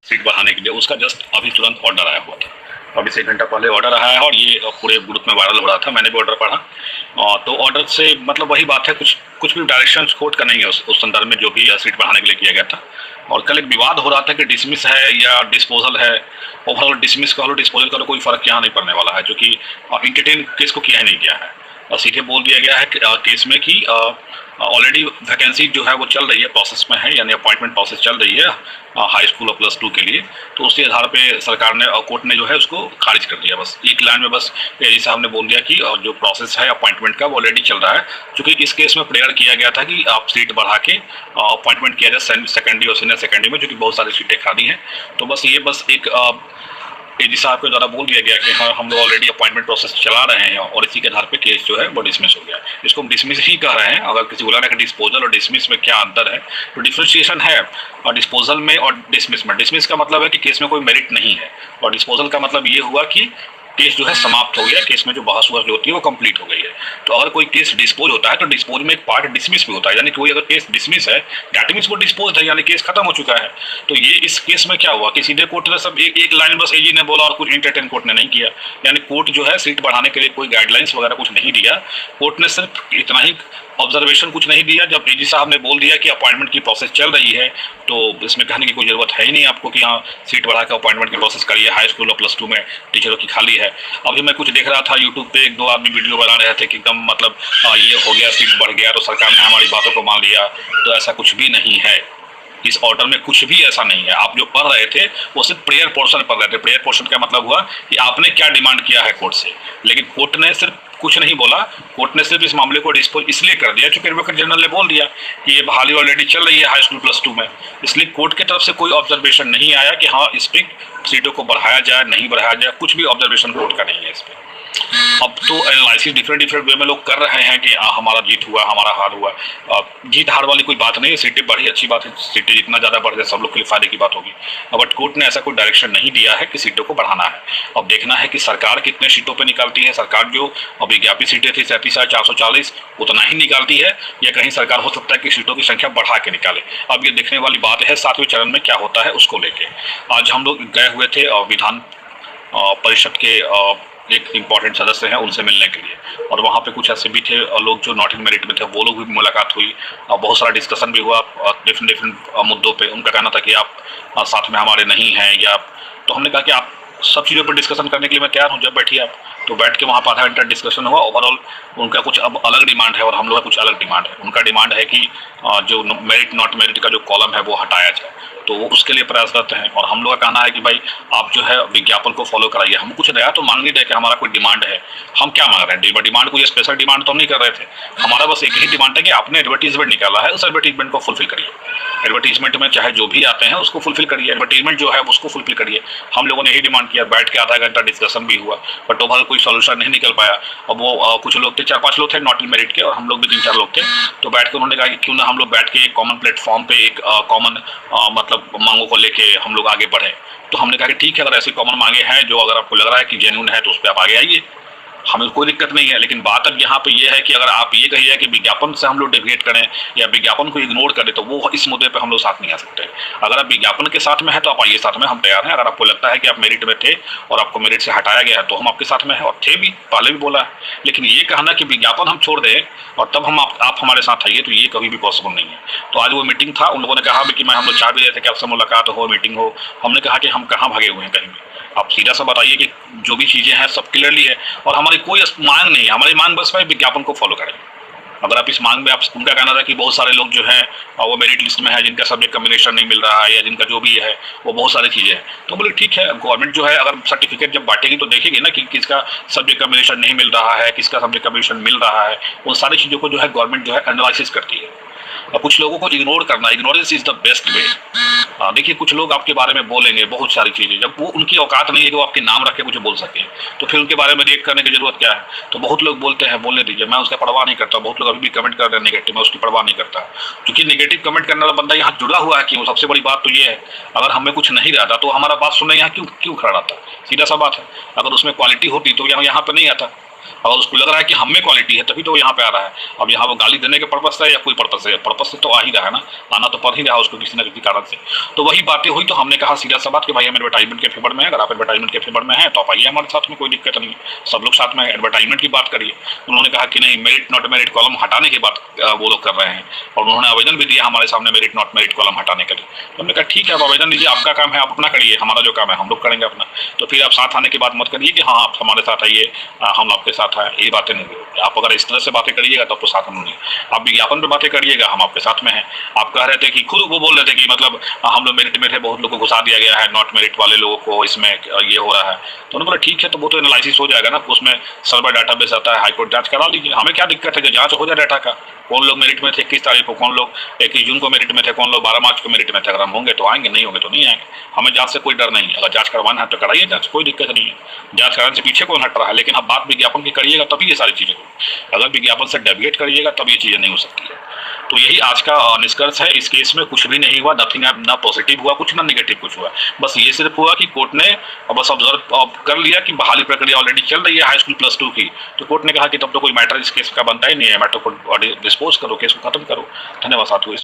Seat बढ़ाने के लिए, उसका जस्ट अभी तुरंत ऑर्डर आया हुआ था। अभी से 1 घंटा पहले ऑर्डर आया है और ये पूरे ग्रुप में वायरल हो रहा था, मैंने भी ऑर्डर पढ़ा। तो ऑर्डर से मतलब वही बात है, कुछ कुछ भी डायरेक्शन कोर्ट का नहीं है उस संदर्भ में जो भी सीट बढ़ाने के लिए किया गया था। और कल एक विवाद हो रहा था कि डिसमिस है या डिस्पोजल है। ओवरऑल डिसमिस का लो डिस्पोजल का कोई फर्क यहाँ नहीं पड़ने वाला है, जो कि इंटरटेन केस को किया ही नहीं गया है और सीधे बोल दिया गया है केस में कि ऑलरेडी वैकेंसी जो है वो चल रही है, प्रोसेस में है, यानी अपॉइंटमेंट प्रोसेस चल रही है हाई स्कूल और +2 के लिए। तो उसके आधार पे सरकार ने कोर्ट ने जो है उसको खारिज कर दिया। बस एक लाइन में बस एजी साहब ने बोल दिया कि जो प्रोसेस है अपॉइंटमेंट का वो ऑलरेडी चल रहा है, क्योंकि इस केस में प्रेयर किया गया था कि आप सीट बढ़ा के अपॉइंटमेंट किया जाए सेकेंडरी और सीनियर सेकेंडरी में, जो कि बहुत सारी सीटें खाली हैं। तो बस ये बस एक एजी साहब के द्वारा बोल दिया गया कि हाँ हम लोग ऑलरेडी अपॉइंटमेंट प्रोसेस चला रहे हैं और इसी के आधार पे केस जो है वो डिसमिस हो गया। इसको हम डिसमिस ही कह रहे हैं। अगर किसी को लग रहा है कि डिस्पोजल और डिसमिस में क्या अंतर है, तो डिफ्रेंशिएशन है और डिस्पोजल में और डिसमिस में। डिसमिस का मतलब है कि केस में कोई मेरिट नहीं है और डिस्पोजल का मतलब ये हुआ कि केस जो है समाप्त हो गया, केस में जो बहस जो होती है वो कंप्लीट हो गई है। तो अगर कोई केस डिस्पोज होता है तो डिस्पोज में एक पार्ट डिसमिस भी होता है, यानी कोई अगर केस डिसमिस है दैट मींस वो डिस्पोज है, यानी केस खत्म हो चुका है। तो ये इस केस में क्या हुआ कि सीधे कोर्ट ने सब एक लाइन बस एजी ने बोला और कुछ इंटरटेन कोर्ट ने नहीं किया। यानी कोर्ट जो है सीट बढ़ाने के लिए कोई गाइडलाइंस वगैरह कुछ नहीं दिया, कोर्ट ने सिर्फ इतना ही ऑब्जर्वेशन कुछ नहीं दिया। जब एजी साहब ने बोल दिया कि अपॉइंटमेंट की प्रोसेस चल रही है तो इसमें कहने की कोई जरूरत है ही नहीं आपको कि हाँ सीट बढ़ा के अपॉइंटमेंट की प्रोसेस करिए, हाई स्कूल और +2 में टीचरों की खाली है। अभी मैं कुछ देख रहा था यूट्यूब पे, 1-2 आदमी वीडियो बना रहे थे कि एकदम मतलब ये हो गया, सीट बढ़ गया तो सरकार ने हमारी बातों को मान लिया। तो ऐसा कुछ भी नहीं है, इस ऑर्डर में कुछ भी ऐसा नहीं है। आप जो पढ़ रहे थे वो सिर्फ प्रेयर पोर्शन पढ़ रहे थे। प्रेयर पोर्शन का मतलब हुआ कि आपने क्या डिमांड किया है कोर्ट से, लेकिन कोर्ट ने सिर्फ कुछ नहीं बोला। कोर्ट ने सिर्फ इस मामले को डिस्पोज इसलिए कर दिया क्योंकि एडवोकेट जनरल ने बोल दिया कि ये बहाली ऑलरेडी चल रही है हाई स्कूल +2 में। इसलिए कोर्ट की तरफ से कोई ऑब्जर्वेशन नहीं आया कि हाँ इस पर सीटों को बढ़ाया जाए नहीं बढ़ाया जाए, कुछ भी ऑब्जर्वेशन कोर्ट का नहीं है इस पर। अब तो एनालिसिस डिफरेंट वे में लोग कर रहे हैं कि हमारा जीत हुआ हमारा हार हुआ। जीत हार वाली कोई बात नहीं है, सीटें बढ़ी अच्छी बात है, सीटें जितना ज़्यादा बढ़ जाए सब लोग के लिए फायदे की बात होगी। बट कोर्ट ने ऐसा कोई डायरेक्शन नहीं दिया है कि सीटों को बढ़ाना है। अब देखना है कि सरकार कितने सीटों पर निकालती है। सरकार जो विज्ञापित सीटें थी 37,440 उतना ही निकालती है या कहीं सरकार हो सकता है कि सीटों की संख्या बढ़ा के निकाले। अब ये देखने वाली बात है 7वें चरण में क्या होता है उसको लेके। आज हम लोग गए हुए थे विधान परिषद के एक इम्पॉर्टेंट सदस्य हैं उनसे मिलने के लिए, और वहाँ पे कुछ ऐसे भी थे लोग जो नॉट इन मेरिट में थे, वो लोग भी मुलाकात हुई और बहुत सारा डिस्कशन भी हुआ डिफरेंट मुद्दों पे। उनका कहना था कि आप साथ में हमारे नहीं हैं या, तो हमने कहा कि आप सब चीज़ों पर डिस्कशन करने के लिए मैं तैयार हूँ, जब बैठिए आप। तो बैठ के वहाँ पर आधा घंटा डिस्कशन हुआ। ओवरऑल उनका कुछ अब अलग डिमांड है और हम लोग का कुछ अलग डिमांड है। उनका डिमांड है कि जो मेरिट नॉट मेरिट का जो कॉलम है वो हटाया जाए, तो वो उसके लिए प्रयासरत हैं। और हम लोग का कहना है कि भाई आप जो है विज्ञापन को फॉलो कराइए। हम कुछ नया तो मांग नहीं रहे कि हमारा कोई डिमांड है, हम क्या मांग रहे हैं डिमांड, कोई स्पेशल डिमांड तो हम नहीं कर रहे थे। हमारा बस एक ही डिमांड है कि आपने एडवर्टीजमेंट निकाला है उस एडवर्टीजमेंट को फुलफिल करिए। एडवर्टीजमेंट में चाहे जो भी आते हैं उसको फुलफिल करिए, एडवर्टीजमेंट जो है उसको फुलफिल करिए। हम लोगों ने यही डिमांड किया। बैठ के आधा घंटा डिस्कशन भी हुआ बट ओवरऑल कोई सोल्यूशन नहीं निकल पाया। अब वो कुछ लोग थे, 4-5 लोग थे नॉट इन मेरिट के, और हम लोग भी 3-4 लोग थे। तो बैठ के उन्होंने कहा कि क्यों ना हम लोग बैठ के एक कॉमन प्लेटफॉर्म पे एक कॉमन मतलब मांगों को लेके हम लोग आगे बढ़े। तो हमने कहा कि ठीक है, अगर ऐसी कॉमन मांगे हैं जो अगर आपको लग रहा है कि जेन्युइन है तो उस पर आप आगे आइए, हमें कोई दिक्कत नहीं है। लेकिन बात अब यहाँ पे ये है कि अगर आप ये कहिए कि विज्ञापन से हम लोग डेविएट करें या विज्ञापन को इग्नोर करें तो वो इस मुद्दे पे हम लोग साथ नहीं आ सकते। अगर आप विज्ञापन के साथ में है तो आप आइए साथ में, हम तैयार हैं। अगर आपको लगता है कि आप मेरिट में थे और आपको मेरिट से हटाया गया है तो हम आपके साथ में हैं, और थे भी, पहले भी बोला है। लेकिन ये कहना कि विज्ञापन हम छोड़ दें और तब हम आप हमारे साथ आइए, तो ये कभी भी पॉसिबल नहीं है। तो आज वो मीटिंग था, उन लोगों ने कहा भी कि मैं हम लोग चाह भी रहे थे कि आपसे मुलाकात हो, मीटिंग हो। हमने कहा कि हम कहाँ भागे हुए हैं कहीं भी, आप सीधा सा बताइए कि जो भी चीज़ें हैं सब क्लियरली है और हमारी कोई मांग नहीं है। हमारी मांग बस है विज्ञापन को फॉलो करें। अगर आप इस मांग में आप, उनका कहना था कि बहुत सारे लोग जो हैं वो मेरिट लिस्ट में है जिनका सब्जेक्ट कम्बिनेशन नहीं मिल रहा है या जिनका जो भी है वो बहुत सारी चीज़ें हैं। तो बोले ठीक है, गवर्नमेंट जो है अगर सर्टिफिकेट जब बांटेगी तो देखेगी ना कि किसका सब्जेक्ट कम्बिनेशन नहीं मिल रहा है, किसका सब्जेक्ट कम्बिनेशन मिल रहा है। उन सारी चीज़ों को जो है गवर्नमेंट जो है एनालिसिस करती है। और कुछ लोगों को इग्नोर करना, ignorance is the best way. देखिए कुछ लोग आपके बारे में बोलेंगे बहुत सारी चीज़ें, जब वो उनकी औकात नहीं है कि वो आपके नाम रख के कुछ बोल सके तो फिर उनके बारे में रिएक्ट करने की जरूरत क्या है। तो बहुत लोग बोलते हैं, बोलने दीजिए, मैं उसका परवाह नहीं करता। बहुत लोग अभी भी कमेंट कर रहे हैं नेगेटिव, मैं उसकी परवाह नहीं करता, क्योंकि नेगेटिव कमेंट करने वाला बंदा यहाँ जुड़ा हुआ है क्यों। सबसे बड़ी बात तो ये है, अगर हमें कुछ नहीं रहता तो हमारा बात सुनने यहाँ क्यों खड़ा रहता। सीधा सा बात है, अगर उसमें क्वालिटी होती तो यहाँ पे नहीं आता। अगर उसको लग रहा है कि हम में क्वालिटी है तभी तो वो यहाँ पे आ रहा है। अब यहाँ वो गाली देने के पर्पज से या कोई पर्पज से तो आ ही रहा है ना, आना तो पड़ ही रहा है उसको किसी न किसी कारण से। तो वही बातें हुई तो हमने कहा सीधा सा बात कि भाई हम एडवर्टाइजमेंट के फेवर में है, अगर आप एडवर्टाइजमेंट के फेवर में है तो आप आइए हमारे साथ में, कोई दिक्कत नहीं है, सब लोग साथ में एडवर्टाइजमेंट की बात करिए। उन्होंने कहा कि नहीं, मेरिट नॉट मेरिट कॉलम हटाने की बात वो लोग कर रहे हैं, और उन्होंने आवेदन भी दिया हमारे सामने मेरिट नॉट मेरिट कॉलम हटाने के लिए। तो हमने कहा ठीक है, आप आवेदन दीजिए, आपका काम है आप अपना करिए, हमारा जो काम है हम लोग करेंगे अपना। तो फिर आप साथ आने की बात मत करिए कि हाँ आप हमारे साथ आइए, हम आपके साथ आए, ये बातें नहीं। आप अगर इस तरह से बातें करिएगा तब तो साथ हम नहीं। आप विज्ञापन पे बातें करिएगा, हम आपके साथ में हैं। आप कह रहे थे कि खुद वो बोल रहे थे कि मतलब हम लोग मेरिट में थे, बहुत लोगों को घुसा दिया गया है, नॉट मेरिट वाले लोगों को इसमें ये हो रहा है। तो उन्होंने बोला ठीक है, तो वो तो एनालिसिस हो जाएगा ना, उसमें सर्वर डाटाबेस आता है, हाईकोर्ट जांच करा लीजिए, हमें क्या दिक्कत है, जो जांच हो जाए डाटा का, कौन लोग मेरिट में थे 21 तारीख को, कौन लोग 21 जून को मेरिट में थे, कौन लोग 12 मार्च को मेरिट में थे। अगर हम होंगे तो आएंगे, नहीं होंगे तो नहीं आएंगे। हमें जांच से कोई डर नहीं है, अगर जांच करवाना है तो कराइए जांच, कोई दिक्कत नहीं है, जांच कराने से पीछे कौन हट रहा है। लेकिन अब बात विज्ञापन की करिएगा तभी ये सारी चीजें होंगी, अगर विज्ञापन से डेविएट करिएगा तब ये चीजें नहीं हो सकती है। तो यही आज का निष्कर्ष है। इस केस में कुछ भी नहीं हुआ, नथिंग, ना पॉजिटिव हुआ कुछ, ना निगेटिव कुछ हुआ। बस ये सिर्फ हुआ कि कोर्ट ने बस ऑब्जर्व कर लिया कि बहाली प्रक्रिया ऑलरेडी चल रही है हाई स्कूल +2 की, तो कोर्ट ने कहा कि तब तो कोई मैटर इस केस का बनता ही नहीं है, मैटर को डिस्पोज करो, केस को खत्म करो। धन्यवाद साथियों।